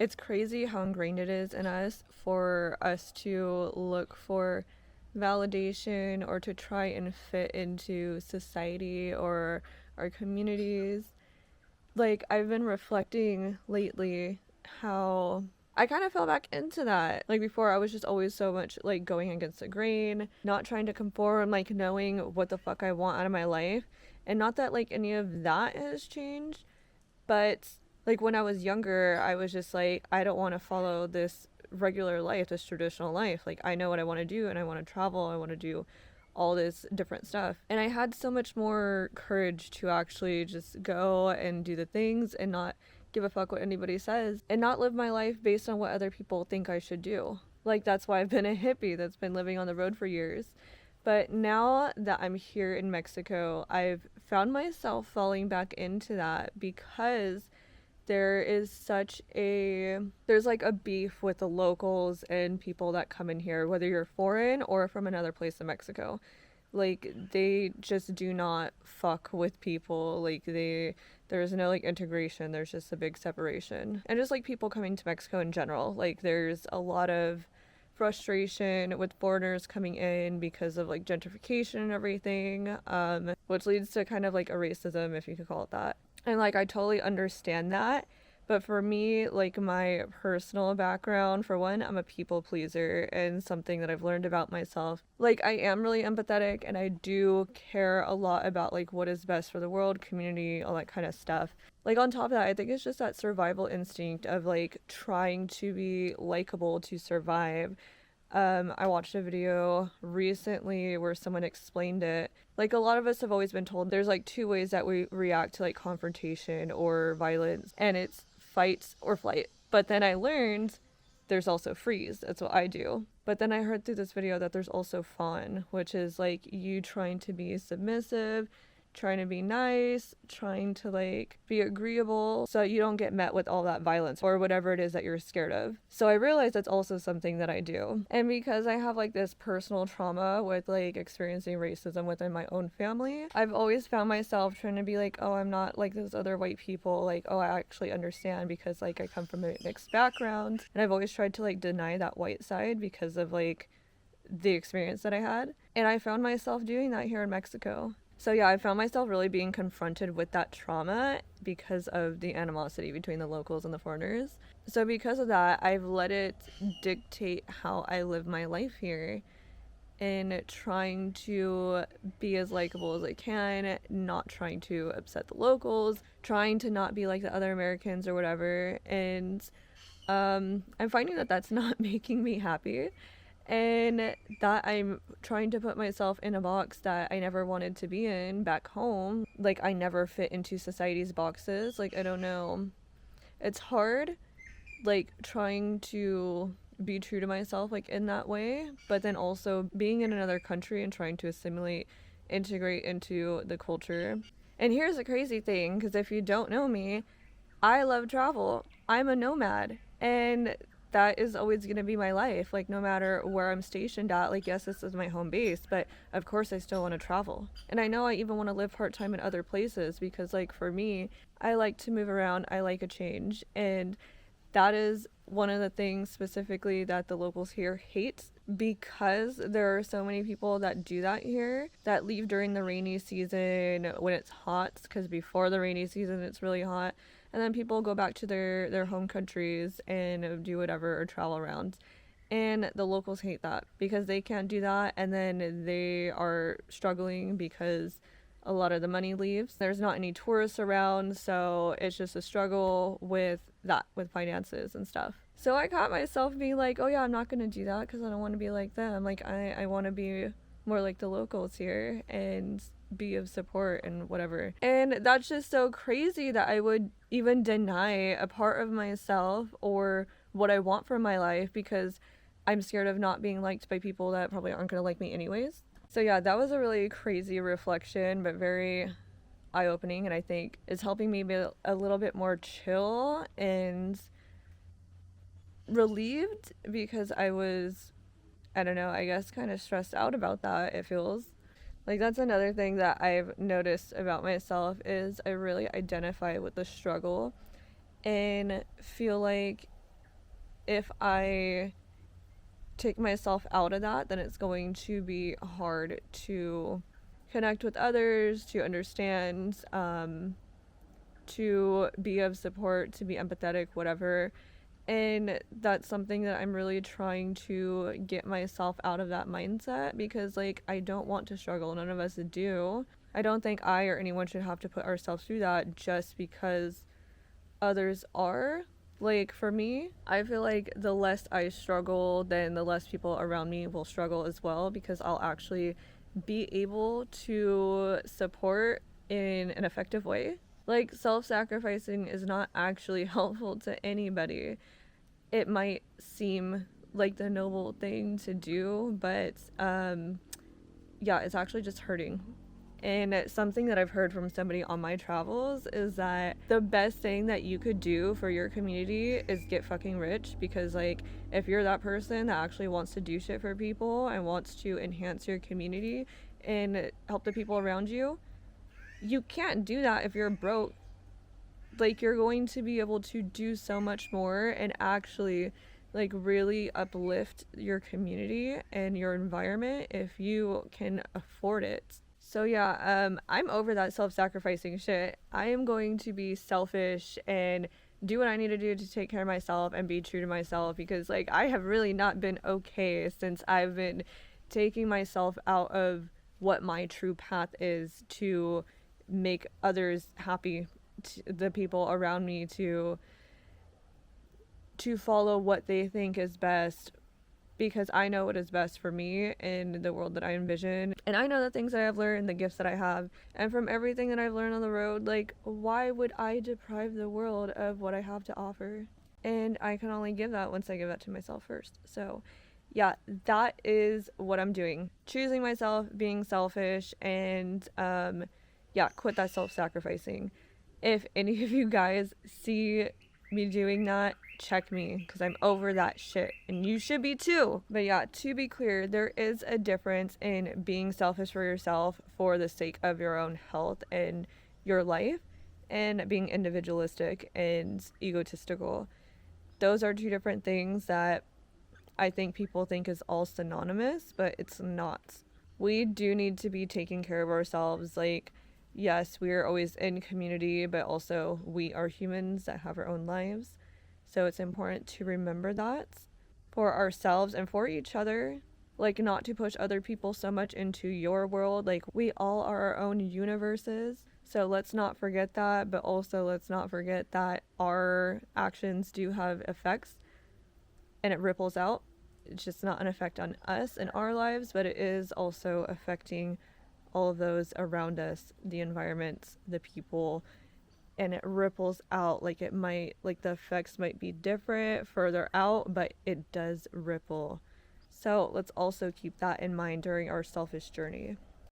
It's crazy how ingrained it is in us for us to look for validation or to try and fit into society or our communities. Like, I've been reflecting lately how I kind of fell back into that. Like, before, I was just always so much like going against the grain, not trying to conform, like knowing what the fuck I want out of my life. And not that like any of that has changed, but like when I was younger, I was just like, I don't want to follow this regular life, this traditional life. Like, I know what I want to do and I want to travel, I want to do all this different stuff. And I had so much more courage to actually just go and do the things and not give a fuck what anybody says and not live my life based on what other people think I should do. Like, that's why I've been a hippie that's been living on the road for years. But now that I'm here in Mexico, I've found myself falling back into that because there's like a beef with the locals and people that come in here, whether you're foreign or from another place in Mexico. Like, they just do not fuck with people. Like, there's no like integration, there's just a big separation. And just like people coming to Mexico in general, like there's a lot of frustration with foreigners coming in because of like gentrification and everything, which leads to kind of like a racism, if you could call it that. And like, I totally understand that. But for me, like my personal background, for one, I'm a people pleaser, and something that I've learned about myself. Like, I am really empathetic and I do care a lot about like what is best for the world, community, all that kind of stuff. Like, on top of that, I think it's just that survival instinct of like trying to be likable to survive. I watched a video recently where someone explained it. Like, a lot of us have always been told there's like two ways that we react to like confrontation or violence, and it's fight or flight. But then I learned there's also freeze. That's what I do. But then I heard through this video that there's also fawn, which is like you trying to be submissive, trying to be nice, trying to like be agreeable so you don't get met with all that violence or whatever it is that you're scared of. So I realized that's also something that I do. And because I have like this personal trauma with like experiencing racism within my own family, I've always found myself trying to be like, oh, I'm not like those other white people. Like, oh, I actually understand because like I come from a mixed background. And I've always tried to like deny that white side because of like the experience that I had. And I found myself doing that here in Mexico. So yeah, I found myself really being confronted with that trauma because of the animosity between the locals and the foreigners. So because of that, I've let it dictate how I live my life here, in trying to be as likable as I can, not trying to upset the locals, trying to not be like the other Americans or whatever. And I'm finding that that's not making me happy, and that I'm trying to put myself in a box that I never wanted to be in back home. Like, I never fit into society's boxes. Like, I don't know. It's hard, like, trying to be true to myself, like, in that way, but then also being in another country and trying to assimilate, integrate into the culture. And here's the crazy thing, because if you don't know me, I love travel. I'm a nomad. And that is always going to be my life. Like, no matter where I'm stationed at, like, yes, this is my home base, but of course I still want to travel. And I know I even want to live part-time in other places because, like, for me, I like to move around. I like a change. And that is one of the things specifically that the locals here hate, because there are so many people that do that here, that leave during the rainy season when it's hot, because before the rainy season it's really hot, and then people go back to their home countries and do whatever or travel around. And the locals hate that because they can't do that, and then they are struggling because a lot of the money leaves. There's not any tourists around, so it's just a struggle with that, with finances and stuff. So I caught myself being like, oh yeah, I'm not gonna do that because I don't want to be like them. Like, I want to be more like the locals here and be of support and whatever. And that's just so crazy that I would even deny a part of myself or what I want from my life because I'm scared of not being liked by people that probably aren't gonna like me anyways. So yeah, that was a really crazy reflection, but very eye-opening, and I think it's helping me be a little bit more chill and relieved, because I was, I don't know, I guess kind of stressed out about that, it feels. Like, that's another thing that I've noticed about myself is I really identify with the struggle and feel like if I take myself out of that, then it's going to be hard to connect with others, to understand, to be of support, to be empathetic, whatever. And that's something that I'm really trying to get myself out of that mindset, because like I don't want to struggle. None of us do. I don't think I or anyone should have to put ourselves through that just because others are. Like for me, I feel like the less I struggle, then the less people around me will struggle as well, because I'll actually be able to support in an effective way. Like self-sacrificing is not actually helpful to anybody. It might seem like the noble thing to do, but yeah, it's actually just hurting. And something that I've heard from somebody on my travels is that the best thing that you could do for your community is get fucking rich, because like if you're that person that actually wants to do shit for people and wants to enhance your community and help the people around you, you can't do that if you're broke. Like you're going to be able to do so much more and actually like really uplift your community and your environment if you can afford it. So yeah, I'm over that self-sacrificing shit. I am going to be selfish and do what I need to do to take care of myself and be true to myself, because like I have really not been okay since I've been taking myself out of what my true path is to make others happy, the people around me, to follow what they think is best, because I know what is best for me in the world that I envision. And I know the things that I've learned, the gifts that I have, and from everything that I've learned on the road, like, why would I deprive the world of what I have to offer? And I can only give that once I give that to myself first. So, yeah, that is what I'm doing. Choosing myself, being selfish, and, yeah, quit that self-sacrificing. If any of you guys see me doing that, check me, because I'm over that shit, and you should be too. But yeah, to be clear, there is a difference in being selfish for yourself for the sake of your own health and your life, and being individualistic and egotistical. Those are two different things that I think people think is all synonymous, but it's not. We do need to be taking care of ourselves. Like, yes, we are always in community, but also we are humans that have our own lives. So it's important to remember that for ourselves and for each other. Like, not to push other people so much into your world. Like, we all are our own universes. So let's not forget that, but also let's not forget that our actions do have effects and it ripples out. It's just not an effect on us and our lives, but it is also affecting all of those around us, the environment, the people, and it ripples out. Like it might, like the effects might be different further out, but it does ripple. So let's also keep that in mind during our selfish journey.